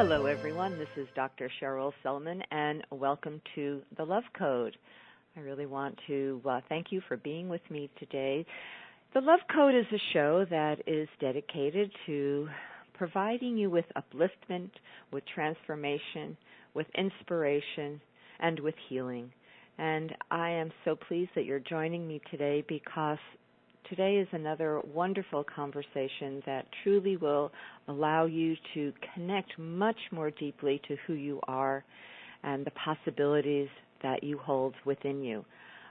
Hello, everyone. This is Dr. Cheryl Selman, and welcome to The Love Code. I really want to thank you for being with me today. The Love Code is a show that is dedicated to providing you with upliftment, with transformation, with inspiration, and with healing. And I am so pleased that you're joining me today because today is another wonderful conversation that truly will allow you to connect much more deeply to who you are and the possibilities that you hold within you.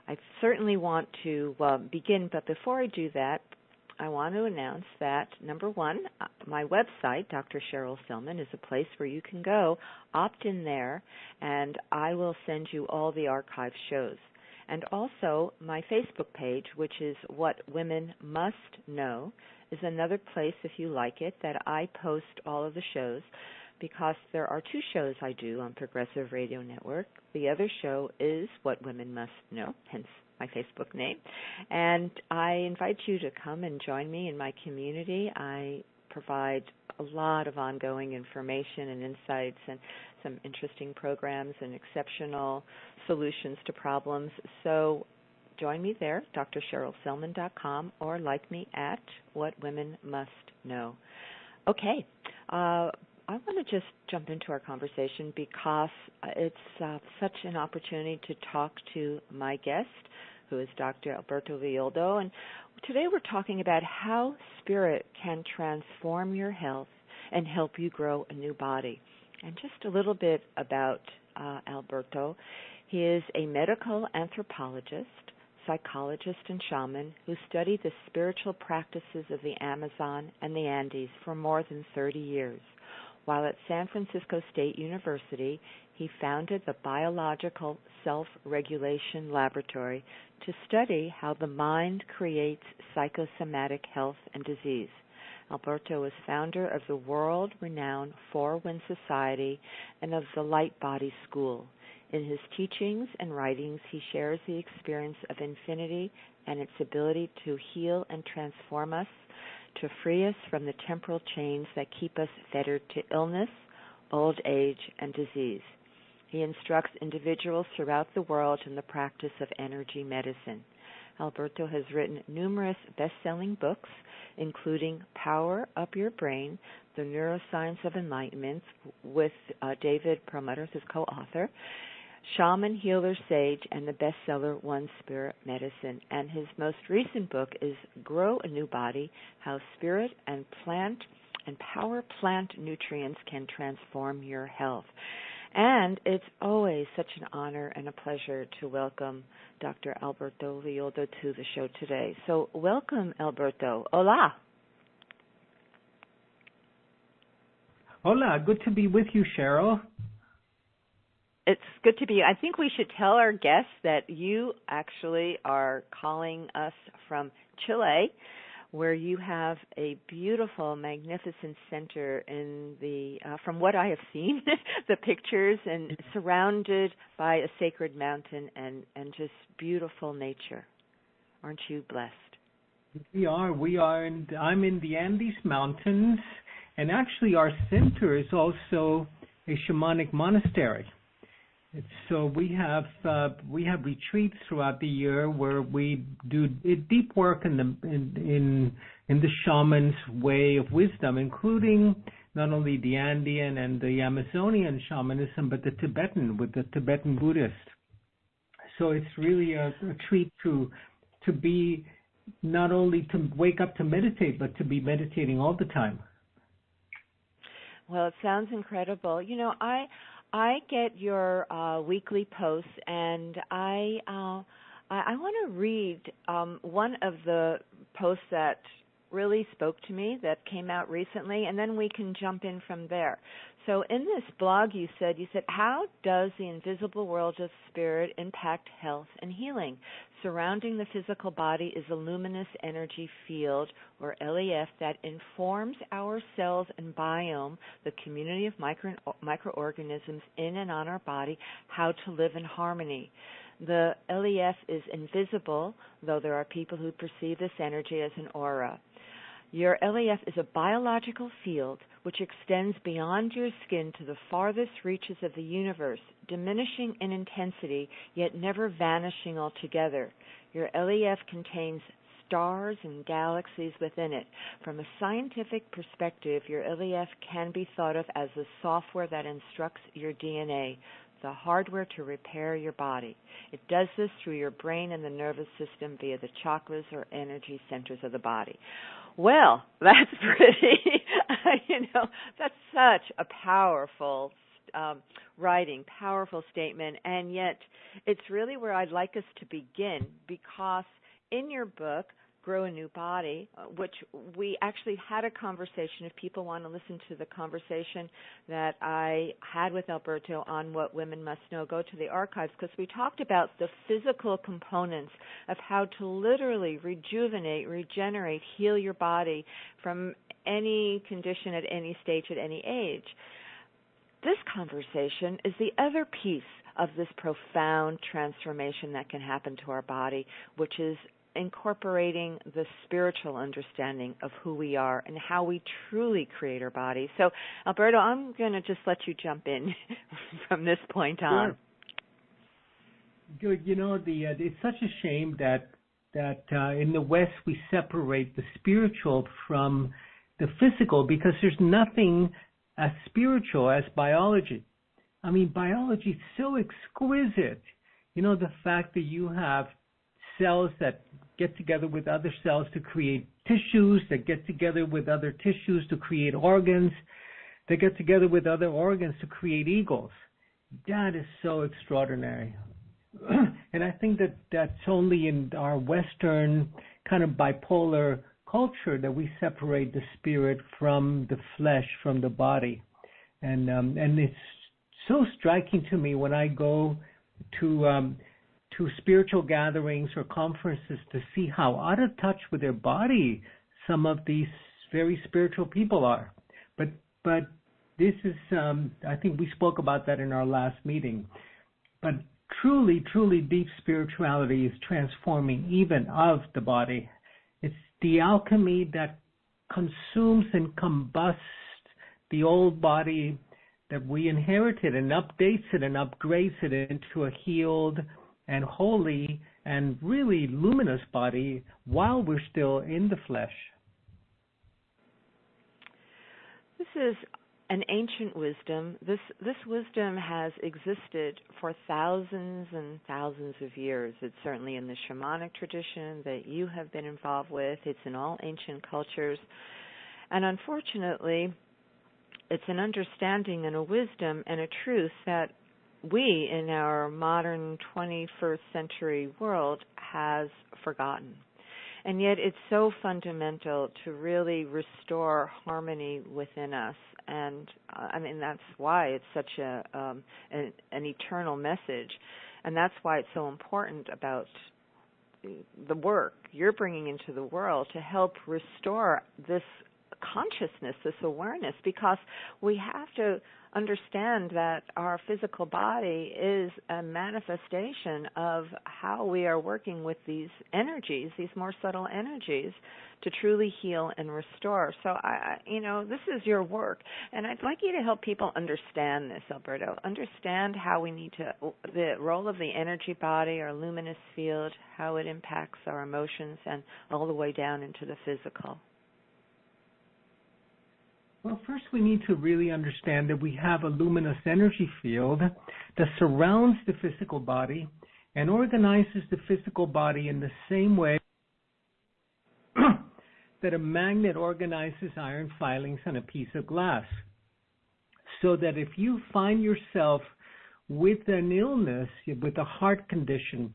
I certainly want to begin, but before I do that, I want to announce that, number one, my website, Dr. Cheryl Selman, is a place where you can go, opt in there, and I will send you all the archive shows. And also, my Facebook page, which is What Women Must Know, is another place, if you like it, that I post all of the shows, because there are two shows I do on Progressive Radio Network. The other show is What Women Must Know, hence my Facebook name. And I invite you to come and join me in my community. I provide a lot of ongoing information and insights and some interesting programs and exceptional solutions to problems. So join me there, drcherylselman.com, or like me at What Women Must Know. Okay, I want to just jump into our conversation because it's such an opportunity to talk to my guest, who is Dr. Alberto Villoldo. And today we're talking about how spirit can transform your health and help you grow a new body. And just a little bit about Alberto. He is a medical anthropologist, psychologist, and shaman who studied the spiritual practices of the Amazon and the Andes for more than 30 years. While at San Francisco State University, he founded the Biological Self-Regulation Laboratory to study how the mind creates psychosomatic health and disease. Alberto is founder of the world-renowned Four Winds Society and of the Light Body School. In his teachings and writings, he shares the experience of infinity and its ability to heal and transform us, to free us from the temporal chains that keep us fettered to illness, old age, and disease. He instructs individuals throughout the world in the practice of energy medicine. Alberto has written numerous best-selling books, including Power Up Your Brain, The Neuroscience of Enlightenment, with David Perlmutter, his co-author, Shaman, Healer, Sage, and the bestseller One Spirit Medicine. And his most recent book is Grow a New Body, How Spirit and Power Plant Nutrients Can Transform Your Health. And it's always such an honor and a pleasure to welcome Dr. Alberto Villoldo to the show today. So welcome, Alberto. Hola. Hola, good to be with you, Cheryl. It's good to be. I think we should tell our guests that you actually are calling us from Chile, where you have a beautiful, magnificent center in the, from what I have seen, the pictures, and surrounded by a sacred mountain and just beautiful nature. Aren't you blessed? We are. I'm in the Andes Mountains, and actually our center is also a shamanic monastery. So we have retreats throughout the year where we do deep work in the shaman's way of wisdom, including not only the Andean and the Amazonian shamanism, but the Tibetan with the Tibetan Buddhist. So it's really a treat to be not only to wake up to meditate, but to be meditating all the time. Well, it sounds incredible. You know, I get your weekly posts, and I want to read one of the posts that really spoke to me that came out recently, and then we can jump in from there. So in this blog you said, how does the invisible world of spirit impact health and healing? Surrounding the physical body is a luminous energy field, or LEF, that informs our cells and biome, the community of microorganisms in and on our body, how to live in harmony. The LEF is invisible, though there are people who perceive this energy as an aura. Your LEF is a biological field which extends beyond your skin to the farthest reaches of the universe, diminishing in intensity, yet never vanishing altogether. Your LEF contains stars and galaxies within it. From a scientific perspective, your LEF can be thought of as the software that instructs your DNA, the hardware to repair your body. It does this through your brain and the nervous system via the chakras or energy centers of the body. Well, that's pretty, that's such a powerful writing, powerful statement, and yet it's really where I'd like us to begin, because in your book, Grow a New Body, which we actually had a conversation, if people want to listen to the conversation that I had with Alberto on What Women Must Know, go to the archives, because we talked about the physical components of how to literally rejuvenate, regenerate, heal your body from any condition at any stage, at any age. This conversation is the other piece of this profound transformation that can happen to our body, which is incorporating the spiritual understanding of who we are and how we truly create our body. So, Alberto, I'm going to just let you jump in from this point on. Sure. Good. It's such a shame that in the West we separate the spiritual from the physical, because there's nothing as spiritual as biology. I mean, biology is so exquisite. The fact that you have cells that get together with other cells to create tissues, that get together with other tissues to create organs, that get together with other organs to create eagles. That is so extraordinary. And I think that that's only in our Western kind of bipolar culture that we separate the spirit from the flesh, from the body. And it's so striking to me when I go to spiritual gatherings or conferences to see how out of touch with their body some of these very spiritual people are. But this is, I think we spoke about that in our last meeting. But truly, truly deep spirituality is transforming even of the body. It's the alchemy that consumes and combusts the old body that we inherited and updates it and upgrades it into a healed and holy and really luminous body while we're still in the flesh. This is an ancient wisdom. This wisdom has existed for thousands and thousands of years. It's certainly in the shamanic tradition that you have been involved with. It's in all ancient cultures. And unfortunately, it's an understanding and a wisdom and a truth that we in our modern 21st century world has forgotten. And yet it's so fundamental to really restore harmony within us. And that's why it's such an eternal message. And that's why it's so important about the work you're bringing into the world to help restore this consciousness, this awareness, because we have to understand that our physical body is a manifestation of how we are working with these energies, these more subtle energies, to truly heal and restore. So, this is your work, and I'd like you to help people understand this, Alberto. Understand how we need to, the role of the energy body, our luminous field, how it impacts our emotions, and all the way down into the physical. Well, first we need to really understand that we have a luminous energy field that surrounds the physical body and organizes the physical body in the same way that a magnet organizes iron filings on a piece of glass. So that if you find yourself with an illness, with a heart condition,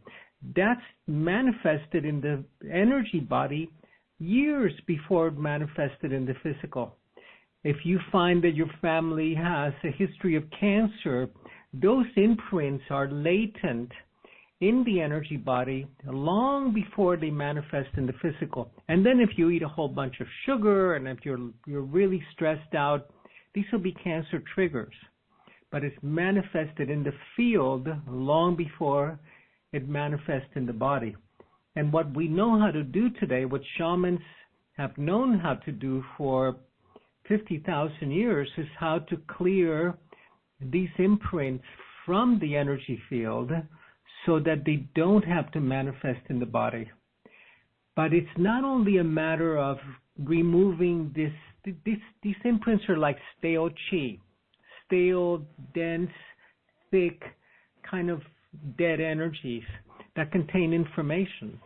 that's manifested in the energy body years before it manifested in the physical. If you find that your family has a history of cancer, those imprints are latent in the energy body long before they manifest in the physical. And then if you eat a whole bunch of sugar and if you're really stressed out, these will be cancer triggers. But it's manifested in the field long before it manifests in the body. And what we know how to do today, what shamans have known how to do for 50,000 years is how to clear these imprints from the energy field so that they don't have to manifest in the body. But it's not only a matter of removing these imprints are like stale chi, stale, dense, thick, kind of dead energies that contain information.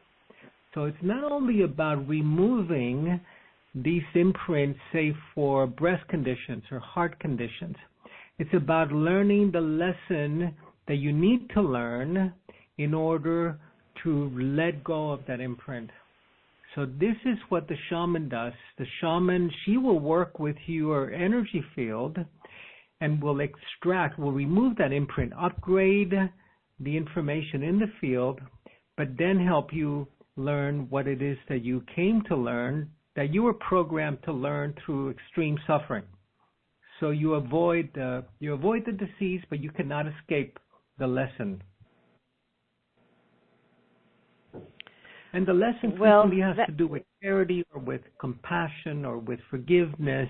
So it's not only about removing these imprints, say for breast conditions or heart conditions. It's about learning the lesson that you need to learn in order to let go of that imprint. So this is what the shaman does. The shaman, she will work with your energy field and will remove that imprint, upgrade the information in the field, but then help you learn what it is that you came to learn, that you were programmed to learn through extreme suffering. So you avoid the disease, but you cannot escape the lesson. And the lesson frequently has to do with charity or with compassion or with forgiveness.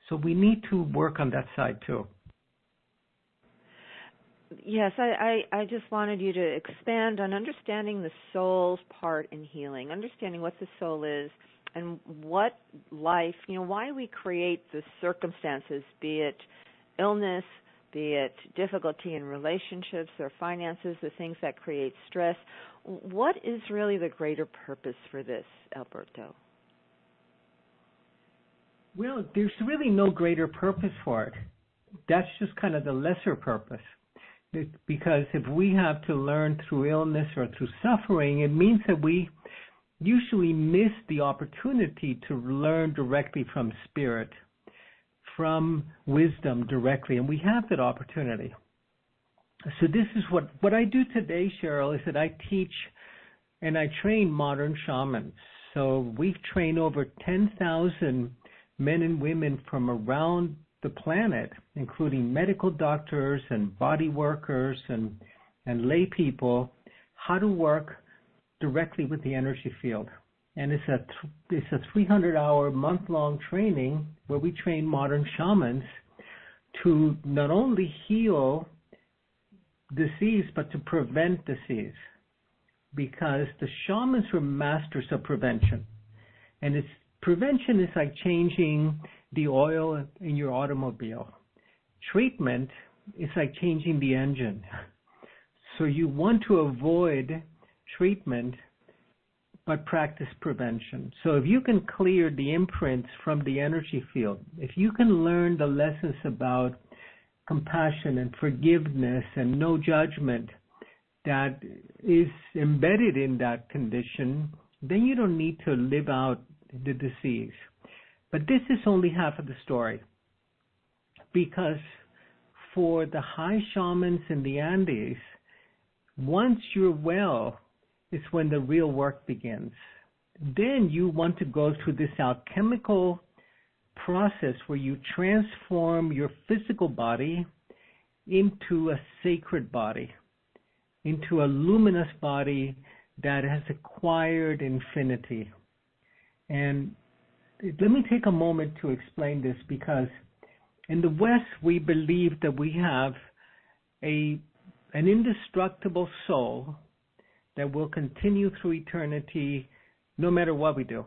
So we need to work on that side too. Yes, I just wanted you to expand on understanding the soul's part in healing, understanding what the soul is and what life, why we create the circumstances, be it illness, be it difficulty in relationships or finances, the things that create stress. What is really the greater purpose for this, Alberto? Well, there's really no greater purpose for it. That's just kind of the lesser purpose. Because if we have to learn through illness or through suffering, it means that we usually miss the opportunity to learn directly from spirit, from wisdom directly, and we have that opportunity. So this is what I do today, Cheryl, is that I teach and I train modern shamans. So we've trained over 10,000 men and women from around the planet, including medical doctors and body workers and lay people, how to work directly with the energy field. And it's a 300-hour, month-long training where we train modern shamans to not only heal disease, but to prevent disease. Because the shamans were masters of prevention. And prevention is like changing the oil in your automobile. Treatment is like changing the engine. So you want to avoid treatment, but practice prevention. So if you can clear the imprints from the energy field, if you can learn the lessons about compassion and forgiveness and no judgment that is embedded in that condition, then you don't need to live out the disease. But this is only half of the story, because for the high shamans in the Andes, once you're well, it's when the real work begins. Then you want to go through this alchemical process where you transform your physical body into a sacred body, into a luminous body that has acquired infinity. And let me take a moment to explain this, because in the West we believe that we have an indestructible soul that will continue through eternity no matter what we do.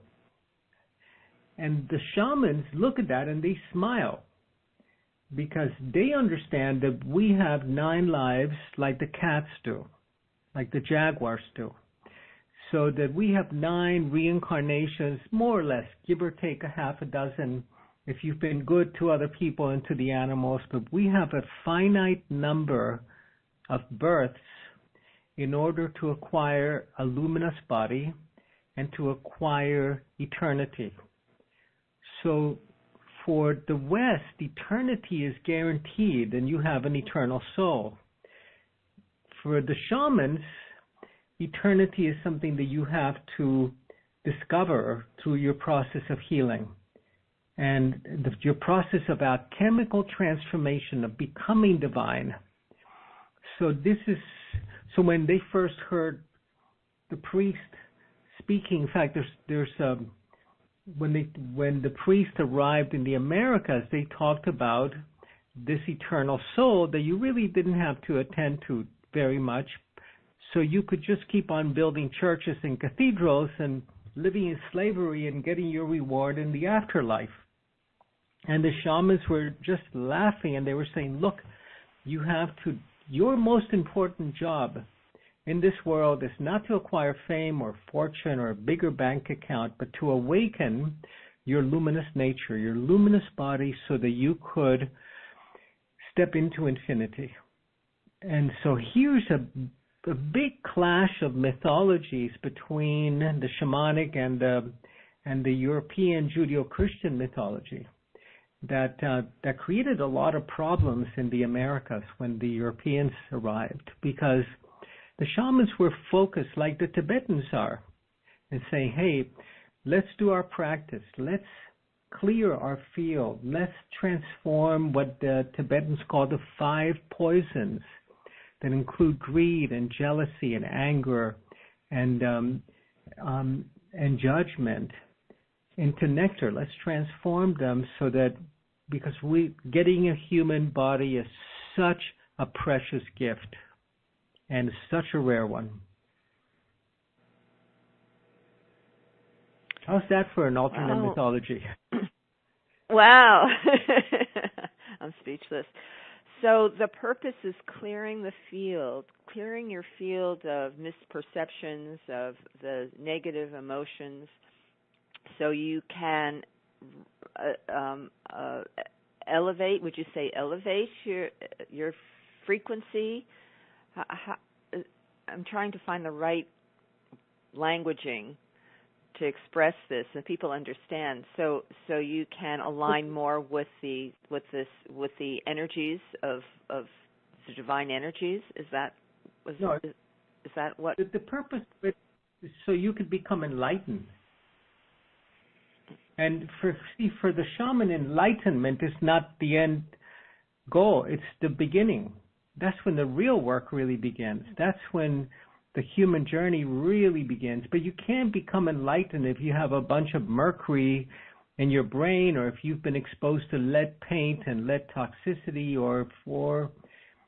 And the shamans look at that and they smile, because they understand that we have 9 lives like the cats do, like the jaguars do. So that we have 9 reincarnations, more or less, give or take a half a dozen, if you've been good to other people and to the animals. But we have a finite number of births in order to acquire a luminous body and to acquire eternity. So for the West, eternity is guaranteed and you have an eternal soul. For the shamans, eternity is something that you have to discover through your process of healing and your process of alchemical transformation, of becoming divine. So when they first heard the priest speaking, in fact, there's when the priest arrived in the Americas, they talked about this eternal soul that you really didn't have to attend to very much. So you could just keep on building churches and cathedrals and living in slavery and getting your reward in the afterlife. And the shamans were just laughing, and they were saying, look, your most important job in this world is not to acquire fame or fortune or a bigger bank account, but to awaken your luminous nature, your luminous body, so that you could step into infinity. And so here's a big clash of mythologies between the shamanic and the European Judeo-Christian mythology that created a lot of problems in the Americas when the Europeans arrived, because the shamans were focused like the Tibetans are and saying, hey, let's do our practice, let's clear our field, let's transform what the Tibetans call the 5 poisons that include greed and jealousy and anger and judgment into nectar. Let's transform them so that, because getting a human body is such a precious gift and such a rare one. How's that for an alternate mythology? Wow. I'm speechless. So the purpose is clearing the field, clearing your field of misperceptions, of the negative emotions, so you can elevate. Would you say elevate your frequency? I'm trying to find the right languaging to express this so people understand. So you can align more with the energies of the divine energies. Is that what the purpose of it is? So you could become enlightened. And for the shaman, enlightenment is not the end goal. It's the beginning. That's when the real work really begins. That's when the human journey really begins. But you can't become enlightened if you have a bunch of mercury in your brain, or if you've been exposed to lead paint and lead toxicity, or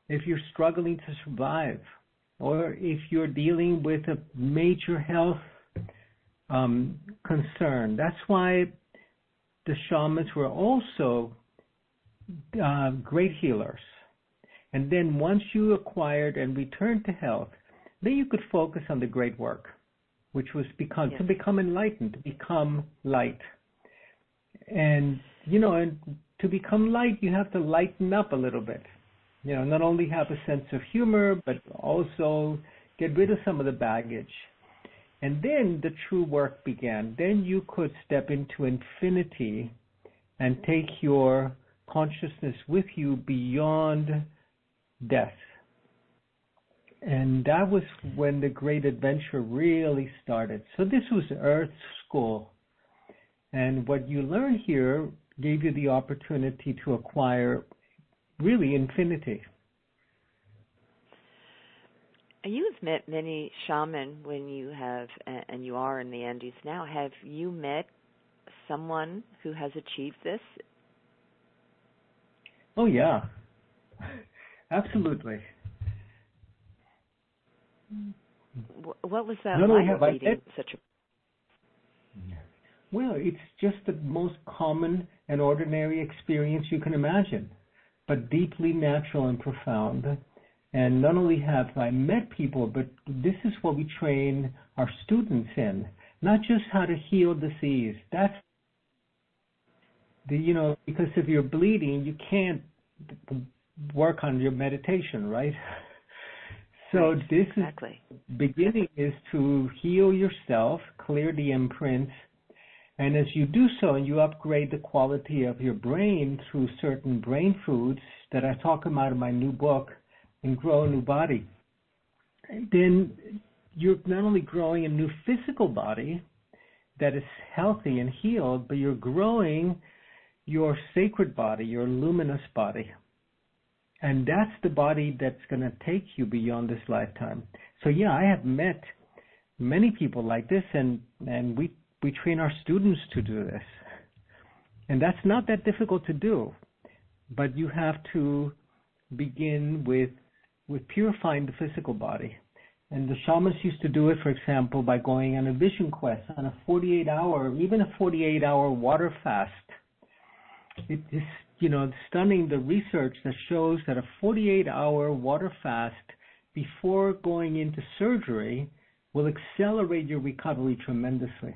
if you're struggling to survive, or if you're dealing with a major health concern. That's why the shamans were also great healers. And then once you acquired and returned to health, then you could focus on the great work, which was to become enlightened, to become light. And, and to become light, you have to lighten up a little bit. Not only have a sense of humor, but also get rid of some of the baggage. And then the true work began. Then you could step into infinity and take your consciousness with you beyond death. And that was when the great adventure really started. So this was Earth School. And what you learned here gave you the opportunity to acquire really infinity. You have met many shaman when you have, and you are in the Andes now. Have you met someone who has achieved this? Oh, yeah. Absolutely. What was that like, meeting such a... Well, it's just the most common and ordinary experience you can imagine, but deeply natural and profound. And not only have I met people, but this is what we train our students in, not just how to heal disease. That's because if you're bleeding, you can't work on your meditation, right? So this exactly. Beginning is to heal yourself, clear the imprints, and as you do so, and you upgrade the quality of your brain through certain brain foods that I talk about in my new book, and Grow a New Body, then you're not only growing a new physical body that is healthy and healed, but you're growing your sacred body, your luminous body. And that's the body that's going to take you beyond this lifetime. So yeah, I have met many people like this, and we we train our students to do this. And that's not that difficult to do, but you have to begin with purifying the physical body. And the shamans used to do it, for example, by going on a vision quest, on a 48-hour water fast. It is, stunning, the research that shows that a 48-hour water fast before going into surgery will accelerate your recovery tremendously.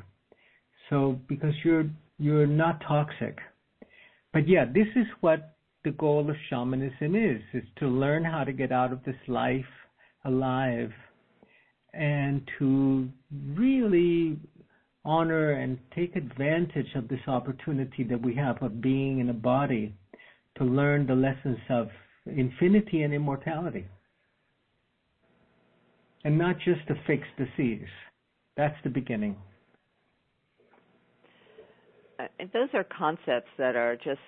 So, because you're not toxic. But yeah, this is what the goal of shamanism is to learn how to get out of this life alive and to really honor and take advantage of this opportunity that we have of being in a body to learn the lessons of infinity and immortality. And not just to fix disease. That's the beginning. Those are concepts that are just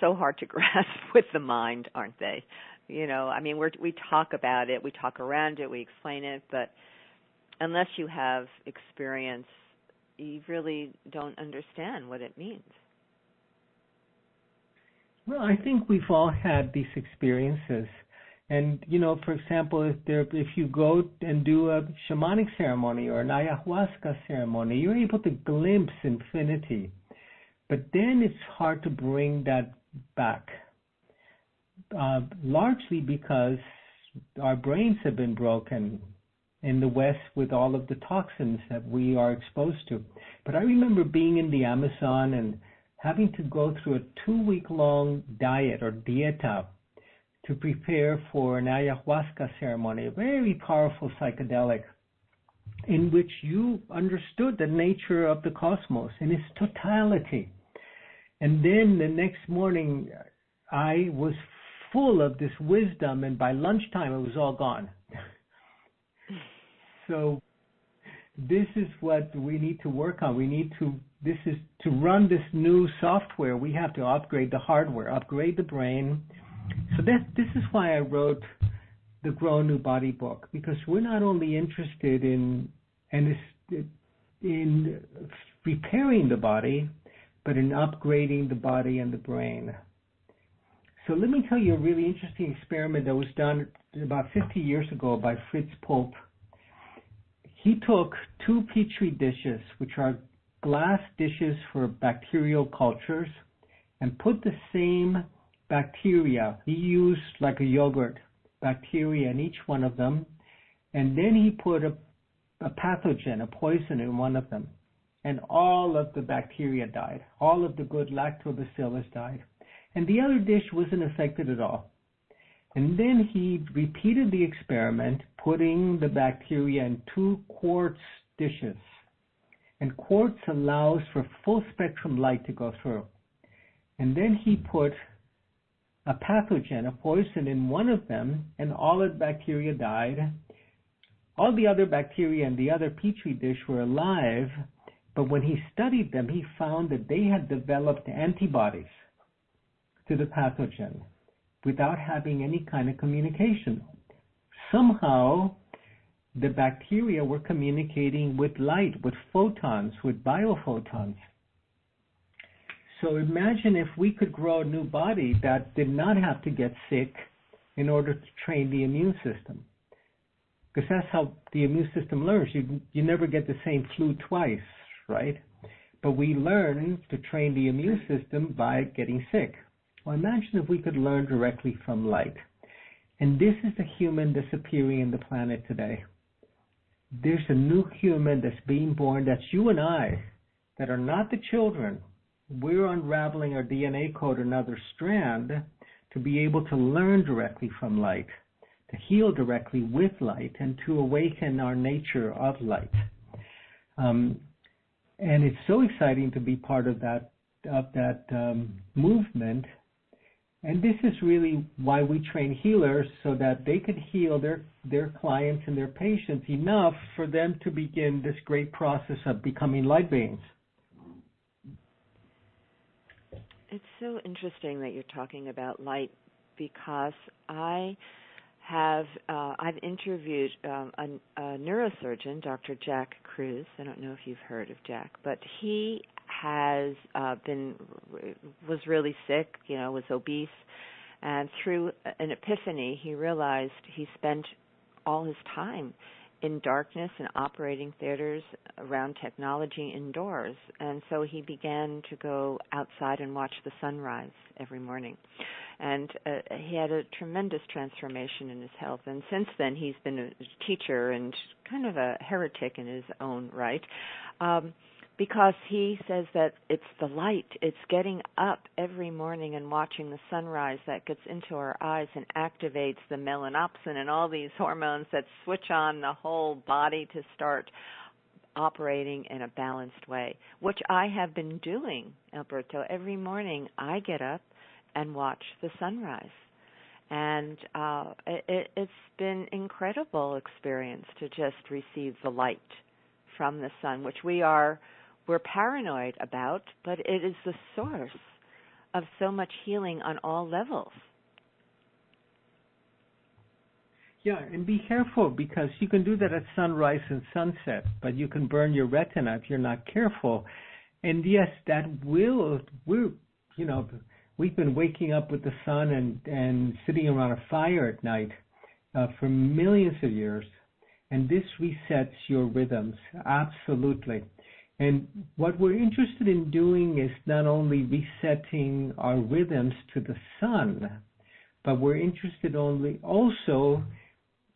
so hard to grasp with the mind, aren't they? We talk about it, we talk around it, we explain it, but unless you have experience, you really don't understand what it means. Well, I think we've all had these experiences. And, for example, if you go and do a shamanic ceremony or an ayahuasca ceremony, you're able to glimpse infinity. But then it's hard to bring that back, largely because our brains have been broken in the West with all of the toxins that we are exposed to. But I remember being in the Amazon and having to go through a 2-week-long diet or dieta to prepare for an ayahuasca ceremony, a very powerful psychedelic, in which you understood the nature of the cosmos in its totality. And then the next morning, I was full of this wisdom, and by lunchtime, it was all gone. So this is what we need to work on. This is to run this new software, we have to upgrade the hardware, upgrade the brain. So this is why I wrote the Grow a New Body book, because we're not only interested in repairing the body, but in upgrading the body and the brain. So let me tell you a really interesting experiment that was done about 50 years ago by Fritz Pope. He took 2 petri dishes, which are glass dishes for bacterial cultures, and put the same bacteria. He used like a yogurt bacteria in each one of them, and then he put a pathogen, a poison in one of them, and all of the bacteria died. All of the good lactobacillus died, and the other dish wasn't affected at all. And then he repeated the experiment, putting the bacteria in 2 quartz dishes. And quartz allows for full spectrum light to go through. And then he put a pathogen, a poison, in one of them, and all of the bacteria died. All the other bacteria in the other petri dish were alive, but when he studied them, he found that they had developed antibodies to the pathogen without having any kind of communication. Somehow, the bacteria were communicating with light, with photons, with biophotons. So imagine if we could grow a new body that did not have to get sick in order to train the immune system. Because that's how the immune system learns. You never get the same flu twice, right? But we learn to train the immune system by getting sick. Well, imagine if we could learn directly from light. And this is the human that's appearing in the planet today. There's a new human that's being born, that's you and I, that are not the children. We're unraveling our DNA code, another strand, to be able to learn directly from light, to heal directly with light, and to awaken our nature of light. And it's so exciting to be part of that movement. And this is really why we train healers, so that they could heal their clients and their patients enough for them to begin this great process of becoming light beings. It's so interesting that you're talking about light, because I I've interviewed a neurosurgeon, Dr. Jack Cruz. I don't know if you've heard of Jack, but he has was really sick, was obese, and through an epiphany, he realized he spent all his time in darkness and operating theaters around technology indoors. And so he began to go outside and watch the sunrise every morning. And he had a tremendous transformation in his health. And since then, he's been a teacher and kind of a heretic in his own right, because he says that it's the light, it's getting up every morning and watching the sunrise that gets into our eyes and activates the melanopsin and all these hormones that switch on the whole body to start operating in a balanced way, which I have been doing, Alberto. Every morning I get up and watch the sunrise. And it's been an incredible experience to just receive the light from the sun, which we're paranoid about, but it is the source of so much healing on all levels. Yeah, and be careful, because you can do that at sunrise and sunset, but you can burn your retina if you're not careful. And yes, we've been waking up with the sun and sitting around a fire at night for millions of years, and this resets your rhythms, absolutely. And what we're interested in doing is not only resetting our rhythms to the sun, but we're interested also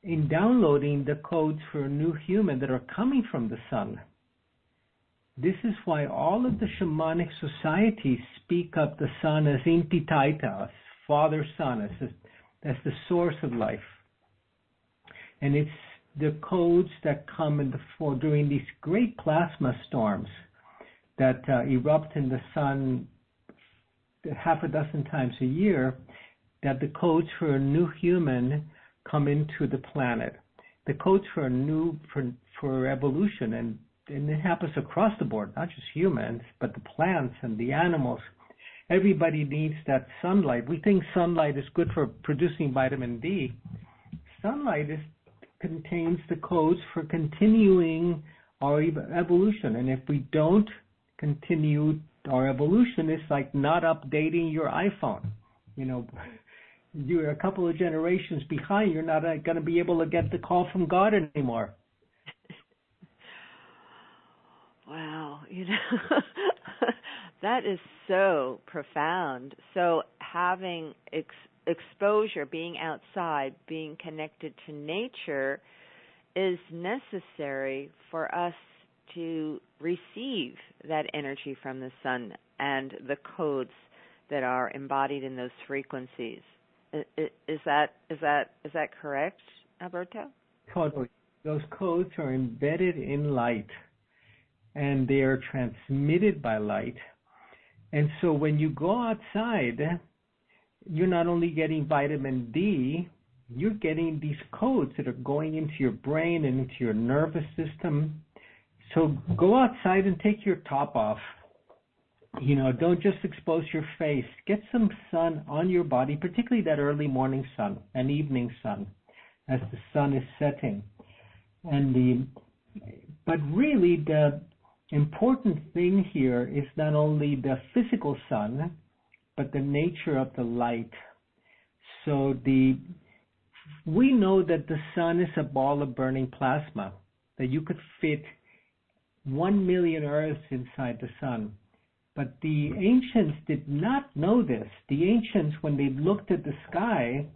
in downloading the codes for a new human that are coming from the sun. This is why all of the shamanic societies speak of the sun as Inti Taita, as Father Sun, as the source of life. And it's the codes that come during these great plasma storms that erupt in the sun half a dozen times a year, that the codes for a new human come into the planet. The codes for evolution, and it happens across the board, not just humans, but the plants and the animals. Everybody needs that sunlight. We think sunlight is good for producing vitamin D. Sunlight contains the codes for continuing our evolution. And if we don't continue our evolution, it's like not updating your iPhone. You're a couple of generations behind. You're not going to be able to get the call from God anymore. Wow, that is so profound. So having exposure, being outside, being connected to nature is necessary for us to receive that energy from the sun and the codes that are embodied in those frequencies. Is that correct, Alberto? Totally. Those codes are embedded in light, and they are transmitted by light. And so when you go outside, you're not only getting vitamin D, you're getting these codes that are going into your brain and into your nervous system. So go outside and take your top off. Don't just expose your face. Get some sun on your body, particularly that early morning sun and evening sun as the sun is setting. But really the important thing here is not only the physical sun, but the nature of the light. So we know that the sun is a ball of burning plasma, that you could fit 1 million Earths inside the sun. But the ancients did not know this. The ancients, when they looked at the sky,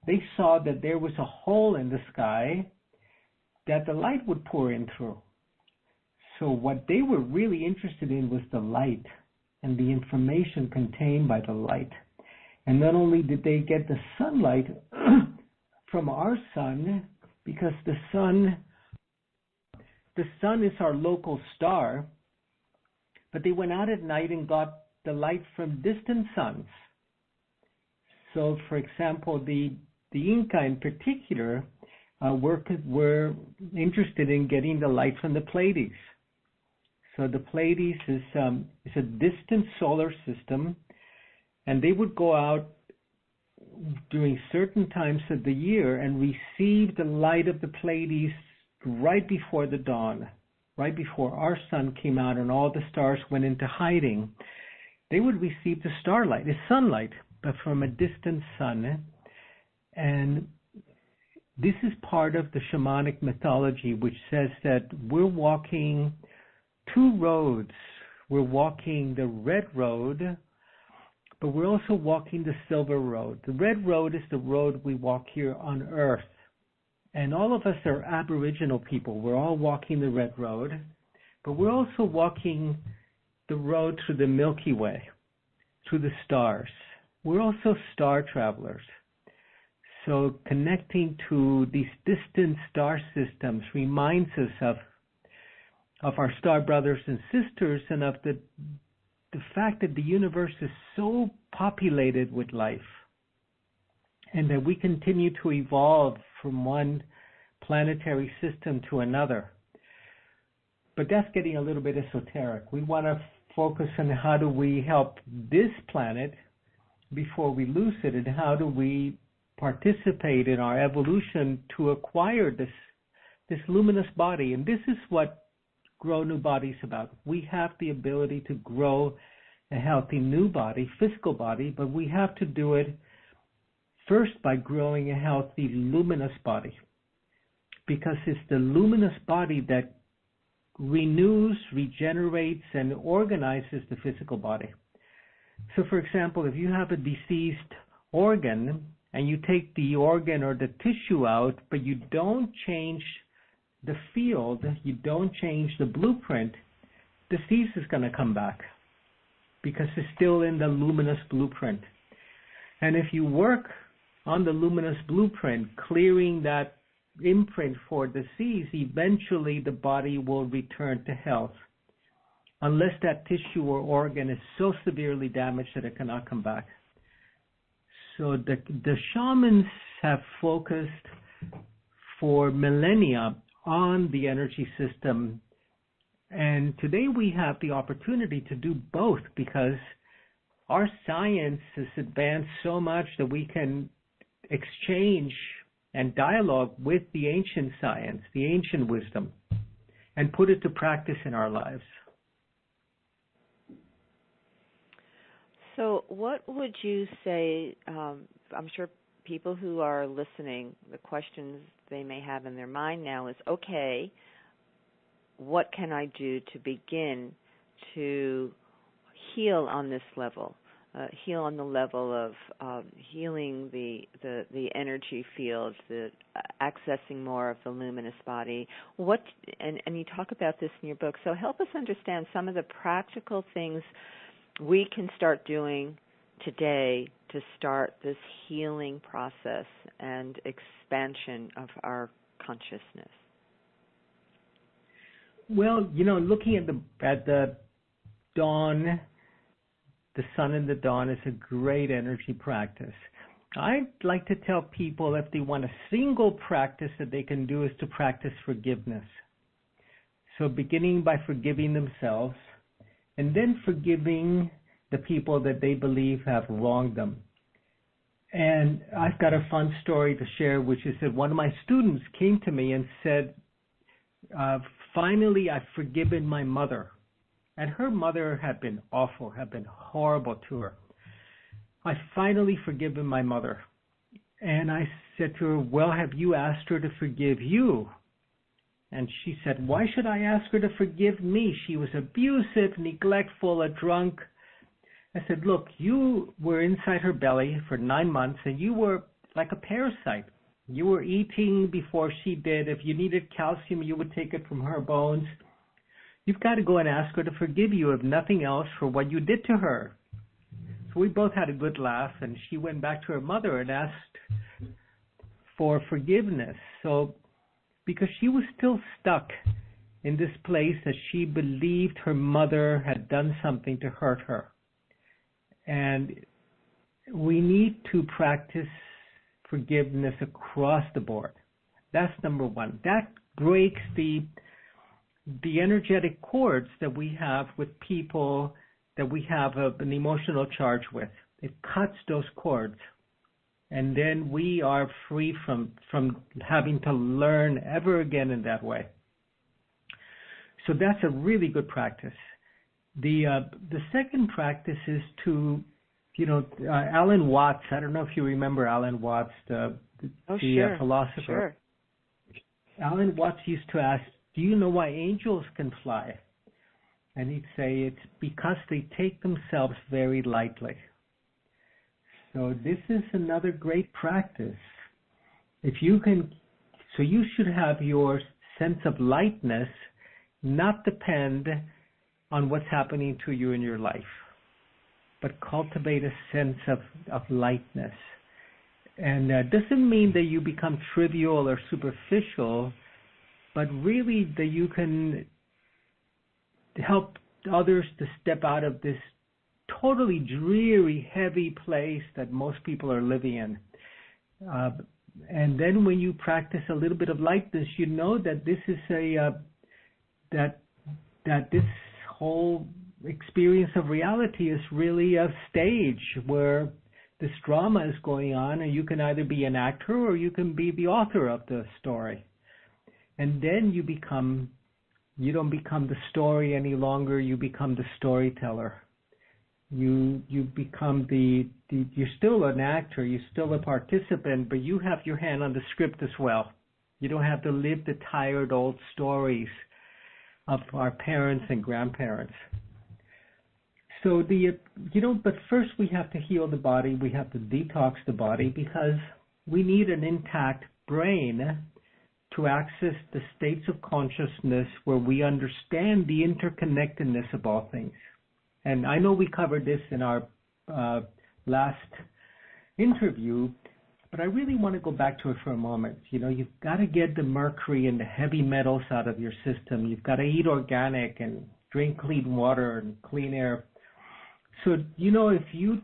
they saw that there was a hole in the sky that the light would pour in through. So what they were really interested in was the light and the information contained by the light. And not only did they get the sunlight from our sun, because the sun is our local star, but they went out at night and got the light from distant suns. So, for example, the Inca in particular were interested in getting the light from the Pleiades. So the Pleiades is a distant solar system, and they would go out during certain times of the year and receive the light of the Pleiades right before the dawn, right before our sun came out and all the stars went into hiding, they would receive the starlight, the sunlight, but from a distant sun. And this is part of the shamanic mythology, which says that we're walking two roads. We're walking the red road, but we're also walking the silver road. The red road is the road we walk here on Earth. And all of us are Aboriginal people. We're all walking the red road, but we're also walking the road through the Milky Way, through the stars. We're also star travelers. So connecting to these distant star systems reminds us of our star brothers and sisters and of the fact that the universe is so populated with life and that we continue to evolve from one planetary system to another. But that's getting a little bit esoteric. We want to focus on how do we help this planet before we lose it, and how do we participate in our evolution to acquire this luminous body. And this is what Grow New Body is about. We have the ability to grow a healthy new body, physical body, but we have to do it first by growing a healthy luminous body, because it's the luminous body that renews, regenerates, and organizes the physical body. So, for example, if you have a deceased organ and you take the organ or the tissue out, but you don't change the field, you don't change the blueprint, disease is going to come back because it's still in the luminous blueprint. And if you work on the luminous blueprint, clearing that imprint for disease, eventually the body will return to health, unless that tissue or organ is so severely damaged that it cannot come back. So the shamans have focused for millennia on the energy system. And today we have the opportunity to do both, because our science has advanced so much that we can exchange and dialogue with the ancient science, the ancient wisdom, and put it to practice in our lives. So what would you say, I'm sure people who are listening, the questions they may have in their mind now is, okay, what can I do to begin to heal on this level? Heal on the level of healing the energy field, the accessing more of the luminous body. And you talk about this in your book. So help us understand some of the practical things we can start doing today to start this healing process and expansion of our consciousness. Well, looking at the dawn, the sun in the dawn is a great energy practice. I'd like to tell people, if they want a single practice that they can do, is to practice forgiveness. So beginning by forgiving themselves, and then forgiving the people that they believe have wronged them. And I've got a fun story to share, which is that one of my students came to me and said, finally, I've forgiven my mother. And her mother had been awful, had been horrible to her. I finally forgiven my mother. And I said to her, well, have you asked her to forgive you? And she said, why should I ask her to forgive me? She was abusive, neglectful, a drunk. I said, look, you were inside her belly for 9 months, and you were like a parasite. You were eating before she did. If you needed calcium, you would take it from her bones. You've got to go and ask her to forgive you, if nothing else, for what you did to her. So we both had a good laugh, and she went back to her mother and asked for forgiveness. So, because she was still stuck in this place that she believed her mother had done something to hurt her. And we need to practice forgiveness across the board. That's number one. That breaks the energetic cords that we have with people that we have an emotional charge with. It cuts those cords. and then we are free from having to learn ever again in that way. So that's a really good practice. The second practice is to, Alan Watts. I don't know if you remember Alan Watts, the philosopher. Sure. Alan Watts used to ask, "Do you know why angels can fly?" And he'd say it's because they take themselves very lightly. So this is another great practice. So you should have your sense of lightness not depend on what's happening to you in your life, but cultivate a sense of lightness. And that doesn't mean that you become trivial or superficial, but really that you can help others to step out of this totally dreary, heavy place that most people are living in. And then when you practice a little bit of lightness, you know that this is that this whole experience of reality is really a stage where this drama is going on, and you can either be an actor or you can be the author of the story. And then you don't become the story any longer, you become the storyteller. You become you're still an actor, you're still a participant, but you have your hand on the script as well. You don't have to live the tired old stories of our parents and grandparents. So but first we have to heal the body, we have to detox the body, because we need an intact brain to access the states of consciousness where we understand the interconnectedness of all things. And I know we covered this in our last interview, but I really want to go back to it for a moment. You've got to get the mercury and the heavy metals out of your system. You've got to eat organic and drink clean water and clean air. So, if you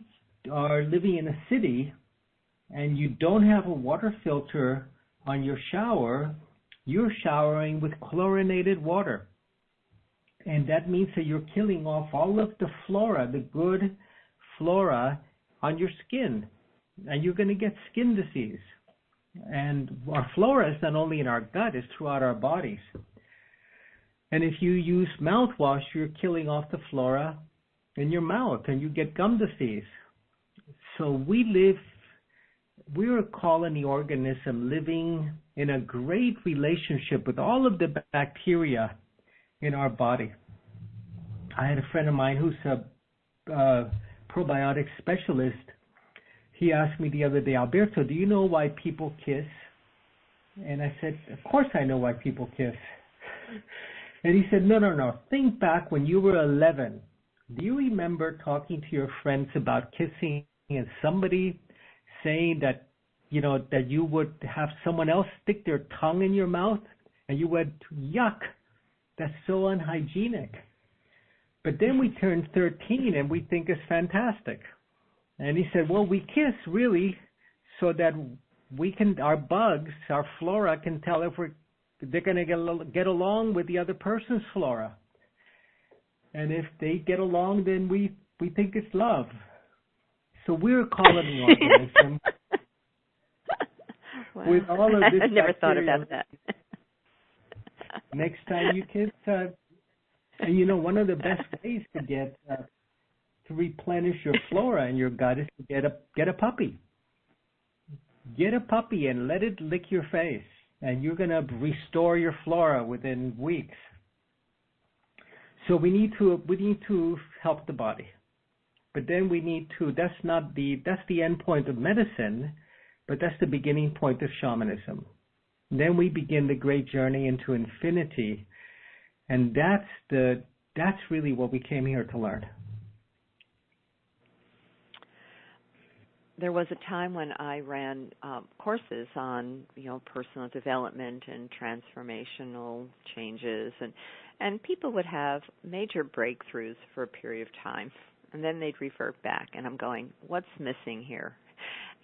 are living in a city and you don't have a water filter on your shower, you're showering with chlorinated water. And that means that you're killing off all of the flora, the good flora on your skin. And you're going to get skin disease. And our flora is not only in our gut, it's throughout our bodies. And if you use mouthwash, you're killing off the flora in your mouth, and you get gum disease. So we're a colony organism living in a great relationship with all of the bacteria in our body. I had a friend of mine who's a probiotic specialist. He asked me the other day, "Alberto, do you know why people kiss?" And I said, "Of course I know why people kiss." And he said, No. Think back when you were 11. Do you remember talking to your friends about kissing and somebody saying that, that you would have someone else stick their tongue in your mouth? And you went, "Yuck, that's so unhygienic." But then we turn 13 and we think it's fantastic. And he said, "Well, we kiss really so that our bugs, our flora can tell if they're going to get along with the other person's flora. And if they get along, then we think it's love." So we're a colony organism. Wow. With all of this I never thought bacteria. about that. Next time you kiss, and one of the best ways to get to replenish your flora in your gut is to get a puppy. Get a puppy and let it lick your face, and you're going to restore your flora within weeks. So we need to help the body, but then we need to. That's the end point of medicine, but that's the beginning point of shamanism. Then we begin the great journey into infinity, and that's really what we came here to learn. There was a time when I ran courses on, personal development and transformational changes, and people would have major breakthroughs for a period of time, and then they'd revert back, and I'm going, what's missing here?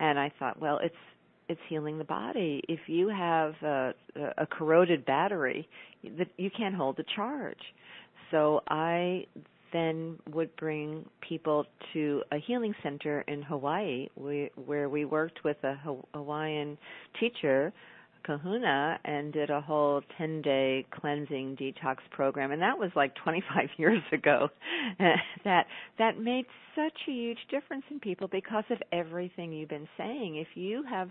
And I thought, well, it's healing the body. If you have a corroded battery, you can't hold the charge. So I then would bring people to a healing center in Hawaii where we worked with a Hawaiian teacher, Kahuna, and did a whole 10-day cleansing detox program, and that was like 25 years ago. That made such a huge difference in people because of everything you've been saying. If you have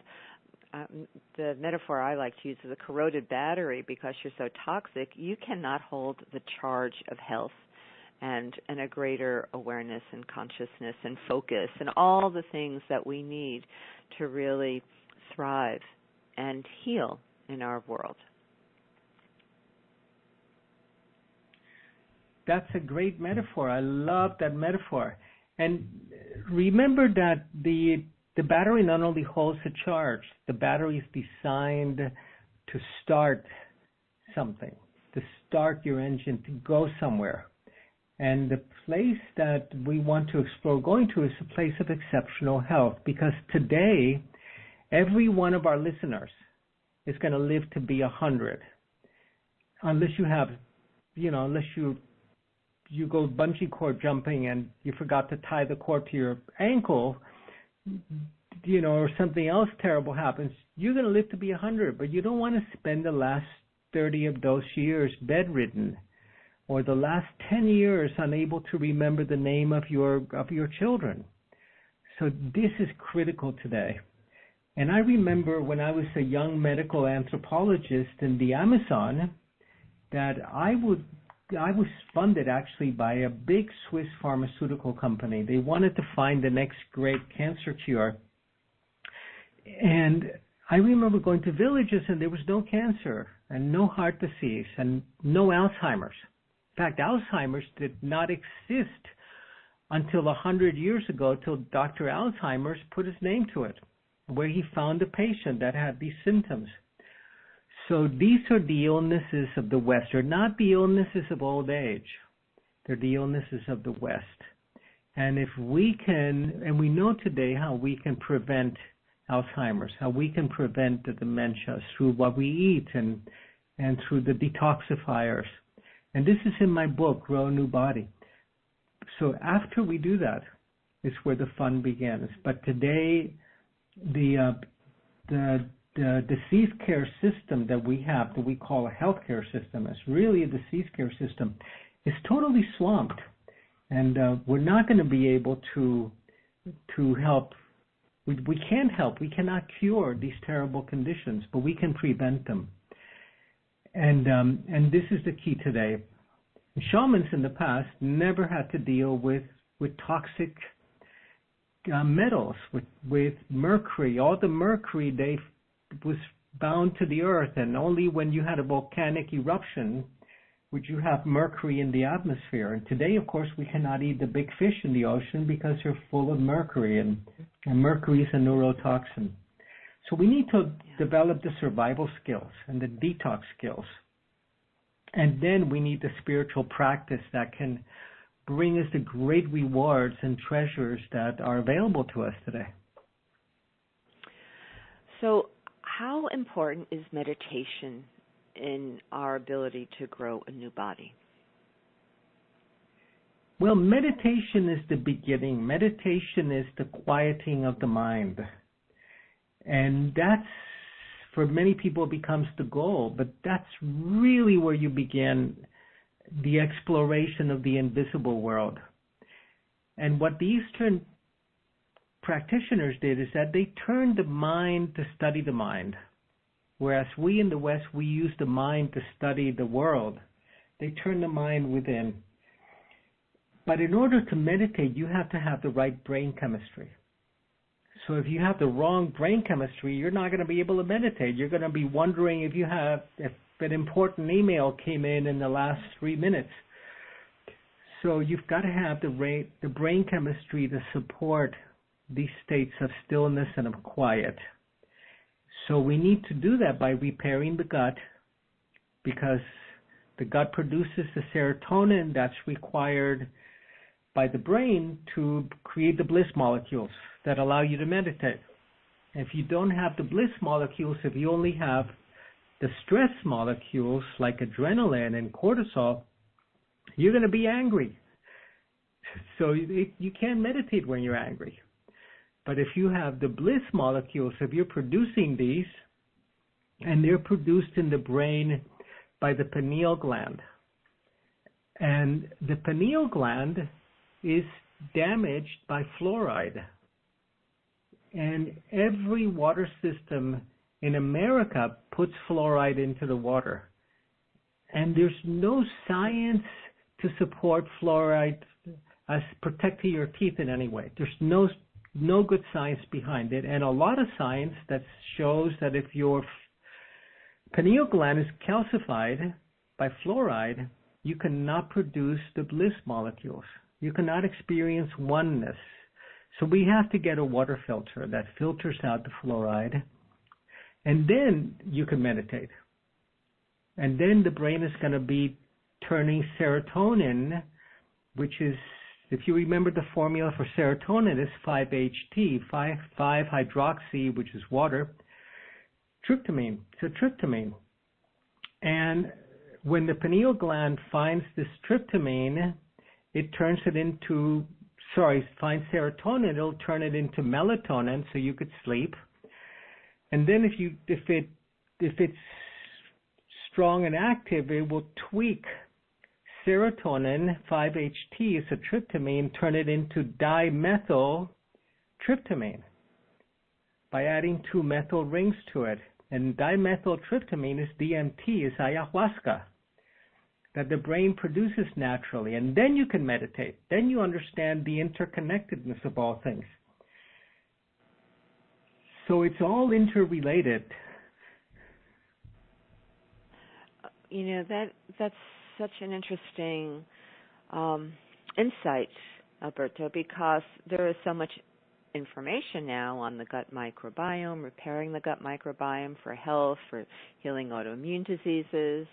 the metaphor I like to use is a corroded battery because you're so toxic, you cannot hold the charge of health and a greater awareness and consciousness and focus and all the things that we need to really thrive and heal in our world. That's a great metaphor. I love that metaphor. And remember that the battery not only holds a charge, the battery is designed to start something, to start your engine, to go somewhere. And the place that we want to explore going to is a place of exceptional health, because today, every one of our listeners is going to live to be 100. Unless you have, unless you go bungee cord jumping and you forgot to tie the cord to your ankle, or something else terrible happens, you're going to live to be 100, but you don't want to spend the last 30 of those years bedridden, or the last 10 years unable to remember the name of your children. So this is critical today. And I remember when I was a young medical anthropologist in the Amazon that I was funded actually by a big Swiss pharmaceutical company. They wanted to find the next great cancer cure. And I remember going to villages and there was no cancer and no heart disease and no Alzheimer's. In fact, Alzheimer's did not exist until 100 years ago, till Dr. Alzheimer's put his name to it, where he found a patient that had these symptoms. So these are the illnesses of the West. They're not the illnesses of old age. They're the illnesses of the West. And if we can, and we know today how we can prevent Alzheimer's, how we can prevent the dementias through what we eat and through the detoxifiers. And this is in my book, Grow a New Body. So after we do that is where the fun begins. But today, the disease care system that we have, that we call a healthcare system, is really a disease care system, is totally swamped. And we're not going to be able to help. We can't help. We cannot cure these terrible conditions, but we can prevent them. And this is the key today. Shamans in the past never had to deal with toxic metals, with mercury. All the mercury was bound to the earth, and only when you had a volcanic eruption would you have mercury in the atmosphere. And today, of course, we cannot eat the big fish in the ocean because they're full of mercury, and mercury is a neurotoxin. So we need to develop the survival skills and the detox skills. And then we need the spiritual practice that can bring us the great rewards and treasures that are available to us today. So how important is meditation in our ability to grow a new body? Well, meditation is the beginning. Meditation is the quieting of the mind. And that's, for many people, becomes the goal. But that's really where you begin the exploration of the invisible world. And what the Eastern practitioners did is that they turned the mind to study the mind. Whereas we in the West, we use the mind to study the world. They turn the mind within. But in order to meditate, you have to have the right brain chemistry. So if you have the wrong brain chemistry, you're not going to be able to meditate. You're going to be wondering if an important email came in the last 3 minutes. So you've got to have the brain chemistry to support these states of stillness and of quiet. So we need to do that by repairing the gut, because the gut produces the serotonin that's required by the brain to create the bliss molecules that allow you to meditate. If you don't have the bliss molecules, if you only have the stress molecules like adrenaline and cortisol, you're going to be angry. So you can't meditate when you're angry. But if you have the bliss molecules, if you're producing these, and they're produced in the brain by the pineal gland. And the pineal gland is damaged by fluoride. And every water system in America puts fluoride into the water. And there's no science to support fluoride as protecting your teeth in any way. There's no good science behind it. And a lot of science that shows that if your pineal gland is calcified by fluoride, you cannot produce the bliss molecules. You cannot experience oneness. So we have to get a water filter that filters out the fluoride, and then you can meditate. And then the brain is going to be turning serotonin, which is, if you remember the formula for serotonin, is 5-HT, 5-hydroxy, which is water, tryptamine. So tryptamine. And when the pineal gland finds this tryptamine, it turns it into, finds serotonin, it'll turn it into melatonin so you could sleep. And then if it's strong and active, it will tweak serotonin, 5-HT is a tryptamine, turn it into dimethyltryptamine by adding 2 methyl rings to it. And dimethyltryptamine is DMT, is ayahuasca, that the brain produces naturally. And then you can meditate. Then you understand the interconnectedness of all things. So it's all interrelated. You know, that's such an interesting insight, Alberto, because there is so much information now on the gut microbiome, repairing the gut microbiome for health, for healing autoimmune diseases,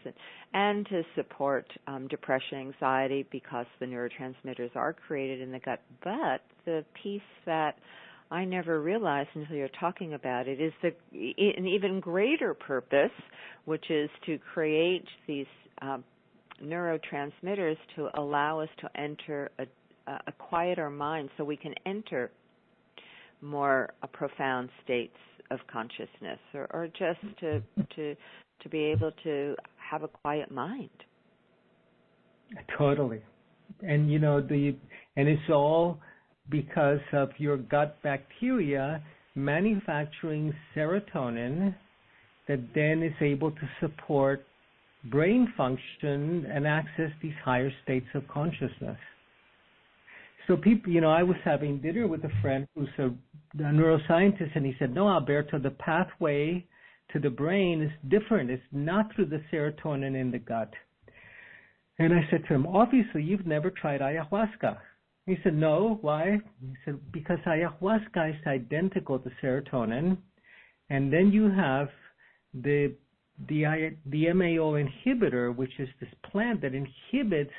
and to support depression, anxiety, because the neurotransmitters are created in the gut. But the piece that I never realized until you're talking about it is an even greater purpose, which is to create these neurotransmitters to allow us to enter a quieter mind, so we can enter more profound states of consciousness, or just to be able to have a quiet mind. Totally. And and it's all because of your gut bacteria manufacturing serotonin that then is able to support brain function and access these higher states of consciousness. So people, I was having dinner with a friend who's a neuroscientist, and he said, no, Alberto, the pathway to the brain is different. It's not through the serotonin in the gut. And I said to him, obviously, you've never tried ayahuasca. He said, no, why? He said, because ayahuasca is identical to serotonin, and then you have the MAO inhibitor, which is this plant that inhibits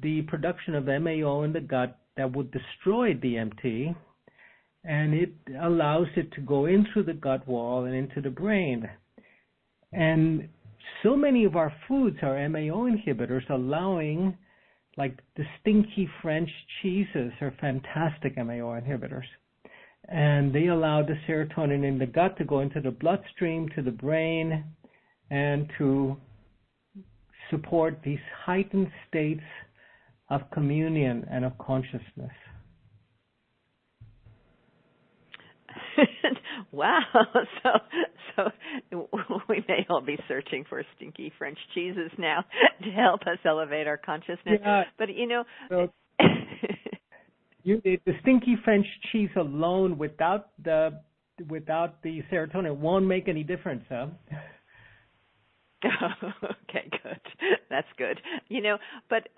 the production of MAO in the gut that would destroy DMT, and it allows it to go in through the gut wall and into the brain. And so many of our foods are MAO inhibitors, allowing, like the stinky French cheeses are fantastic MAO inhibitors. And they allow the serotonin in the gut to go into the bloodstream, to the brain, and to support these heightened states of communion and of consciousness. Wow. So we may all be searching for stinky French cheeses now to help us elevate our consciousness. Yeah. But So the stinky French cheese alone, without the serotonin, won't make any difference, huh? Okay, good. That's good. But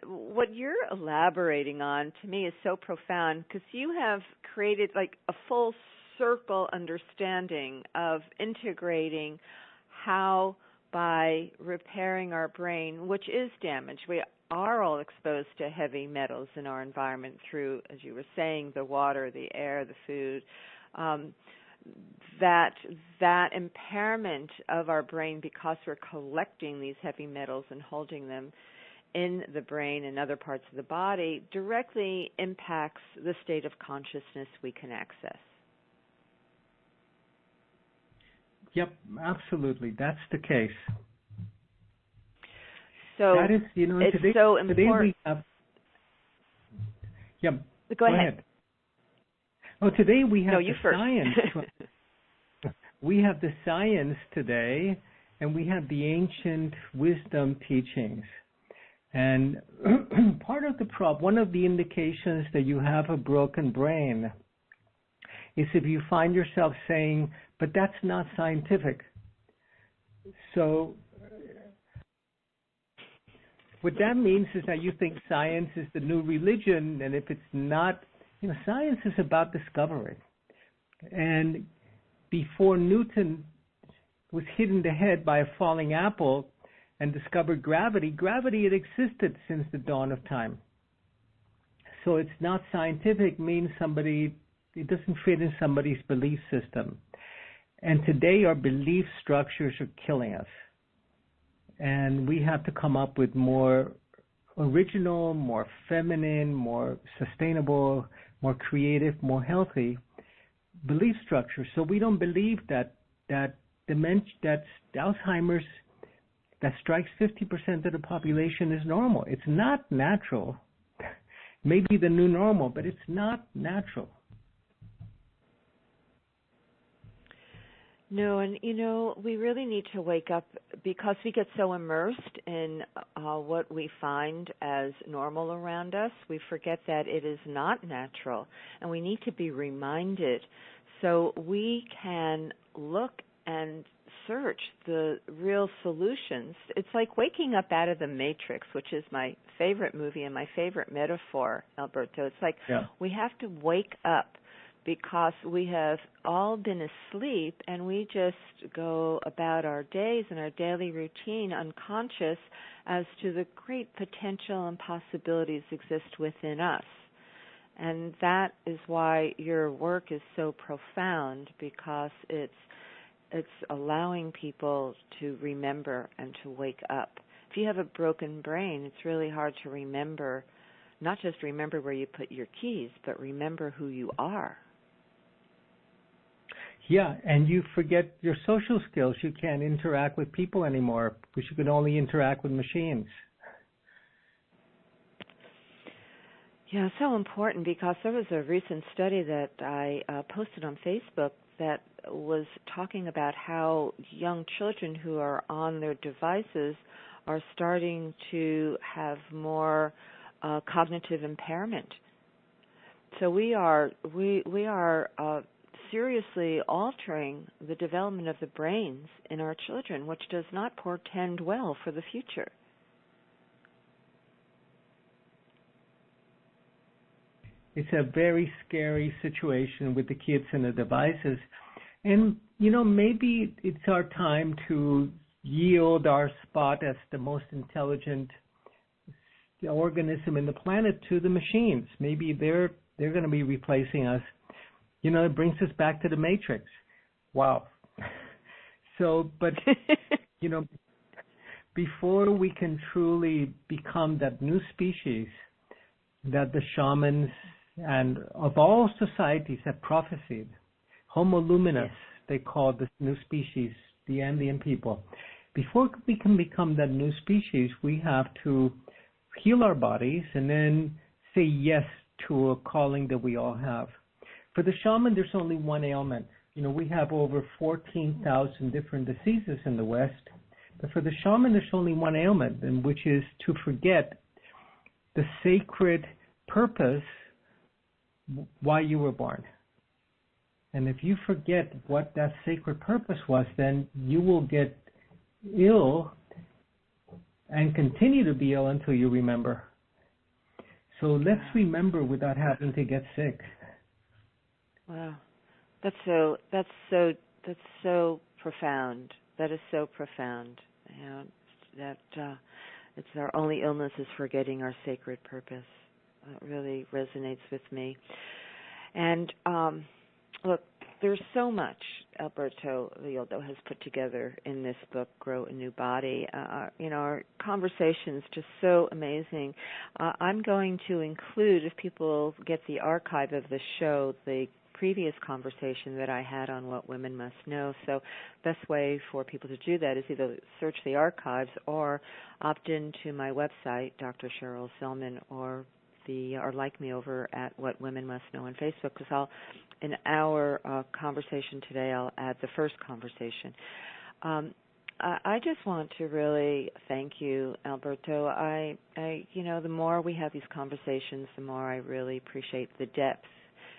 what you're elaborating on to me is so profound, because you have created like a full circle understanding of integrating how, by repairing our brain, which is damaged, we are all exposed to heavy metals in our environment through, as you were saying, the water, the air, the food, that impairment of our brain because we're collecting these heavy metals and holding them in the brain and other parts of the body directly impacts the state of consciousness we can access. Yep, absolutely. That's the case. So that is, it's today, so today important. we have. Yep. Go ahead. Oh, today we have you the first. science. We have the science today, and we have the ancient wisdom teachings. And part of the problem, one of the indications that you have a broken brain is if you find yourself saying, but that's not scientific. So what that means is that you think science is the new religion, and if it's not, science is about discovery. And before Newton was hit in the head by a falling apple and discovered gravity had existed since the dawn of time. So it's not scientific means it doesn't fit in somebody's belief system. And today our belief structures are killing us. And we have to come up with more original, more feminine, more sustainable, more creative, more healthy belief structure. So we don't believe that dementia, that Alzheimer's that strikes 50% of the population is normal. It's not natural. Maybe the new normal, but it's not natural. No, and we really need to wake up because we get so immersed in what we find as normal around us. We forget that it is not natural, and we need to be reminded so we can look and search the real solutions. It's like waking up out of the Matrix, which is my favorite movie and my favorite metaphor, Alberto. It's like we have to wake up because we have all been asleep and we just go about our days and our daily routine unconscious as to the great potential and possibilities exist within us. And that is why your work is so profound, because it's allowing people to remember and to wake up. If you have a broken brain, it's really hard to remember, not just remember where you put your keys, but remember who you are. Yeah, and you forget your social skills. You can't interact with people anymore because you can only interact with machines. Yeah, so important, because there was a recent study that I posted on Facebook that was talking about how young children who are on their devices are starting to have more cognitive impairment. So we are seriously altering the development of the brains in our children, which does not portend well for the future. It's a very scary situation with the kids and the devices. And, maybe it's our time to yield our spot as the most intelligent organism in the planet to the machines. Maybe they're going to be replacing us. It brings us back to the Matrix. Wow. So, but, before we can truly become that new species that the shamans and of all societies have prophesied, Homo luminus, they call this new species, the Andean people. Before we can become that new species, we have to heal our bodies and then say yes to a calling that we all have. For the shaman, there's only one ailment. We have over 14,000 different diseases in the West. But for the shaman, there's only one ailment, and which is to forget the sacred purpose why you were born. And if you forget what that sacred purpose was, then you will get ill and continue to be ill until you remember. So let's remember without having to get sick. Wow, that's so profound. That is so profound. That it's our only illness is forgetting our sacred purpose. It really resonates with me. And look, there's so much Alberto Villoldo has put together in this book, Grow a New Body. Our conversation's just so amazing. I'm going to include, if people get the archive of the show, the previous conversation that I had on what women must know. So best way for people to do that is either search the archives or opt into my website, Dr. Cheryl Selman, or like me over at What Women Must Know on Facebook, because in our conversation today, I'll add the first conversation. I just want to really thank you, Alberto. The more we have these conversations, the more I really appreciate the depth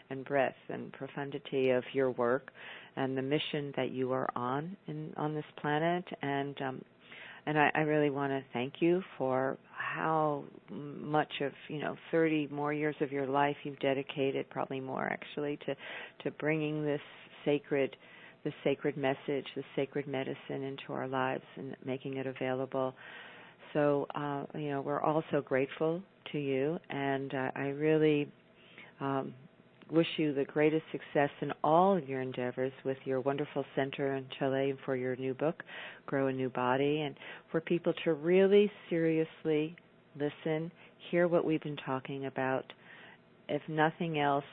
and breadth and profundity of your work and the mission that you are on this planet. And I really want to thank you for how much of 30 more years of your life you've dedicated, probably more actually, to bringing this sacred message, this sacred medicine into our lives and making it available. So we're all so grateful to you, and I really wish you the greatest success in all of your endeavors with your wonderful center in Chile and for your new book, Grow a New Body, and for people to really seriously listen, hear what we've been talking about. If nothing else,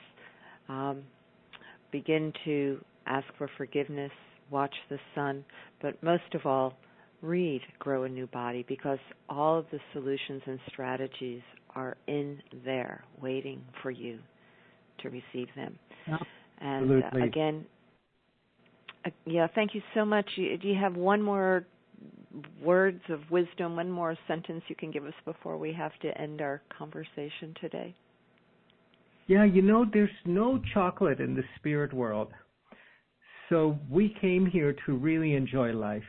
begin to ask for forgiveness, watch the sun, but most of all, read Grow a New Body, because all of the solutions and strategies are in there waiting for you to receive them. Absolutely. And again, thank you so much. Do you have one more words of wisdom, one more sentence you can give us before we have to end our conversation today? Yeah, there's no chocolate in the spirit world. So we came here to really enjoy life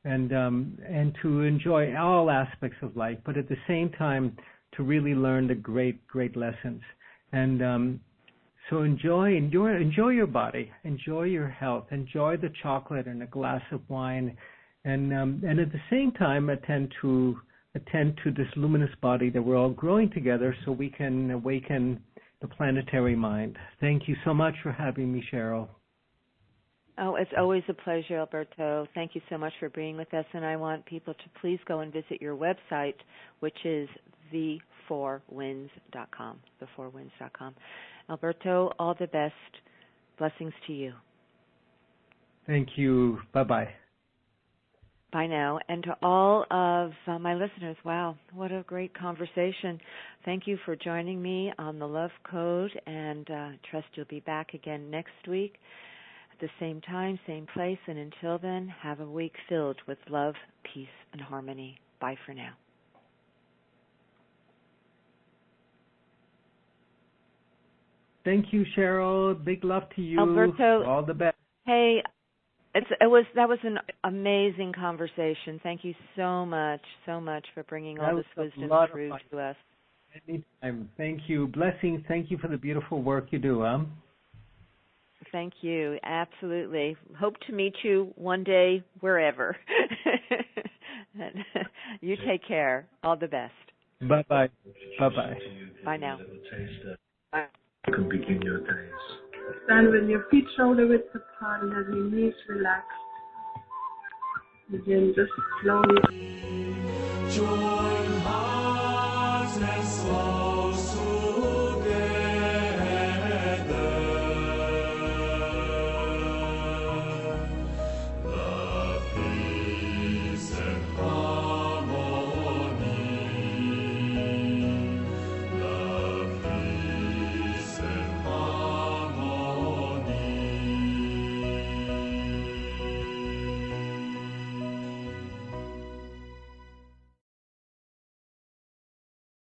and to enjoy all aspects of life, but at the same time to really learn the great lessons. And so enjoy your body, enjoy your health, enjoy the chocolate and a glass of wine, and at the same time attend to this luminous body that we're all growing together, so we can awaken the planetary mind. Thank you so much for having me, Cheryl. Oh, it's always a pleasure, Alberto. Thank you so much for being with us, and I want people to please go and visit your website, which is the4winds.com, the4winds.com. Alberto, all the best. Blessings to you. Thank you. Bye-bye. Bye now. And to all of my listeners, wow, what a great conversation. Thank you for joining me on the Love Code, and trust you'll be back again next week at the same time, same place. And until then, have a week filled with love, peace, and harmony. Bye for now. Thank you, Cheryl. Big love to you. Alberto, all the best. Hey, that was an amazing conversation. Thank you so much for bringing all this wisdom through to us. Anytime. Thank you. Blessings. Thank you for the beautiful work you do. Thank you. Absolutely. Hope to meet you one day wherever. You take care. All the best. Bye-bye. Bye-bye. Bye now. You can begin your days. Stand with your feet shoulder width apart and have your knees relaxed. Begin just slowly. Join hearts and souls together.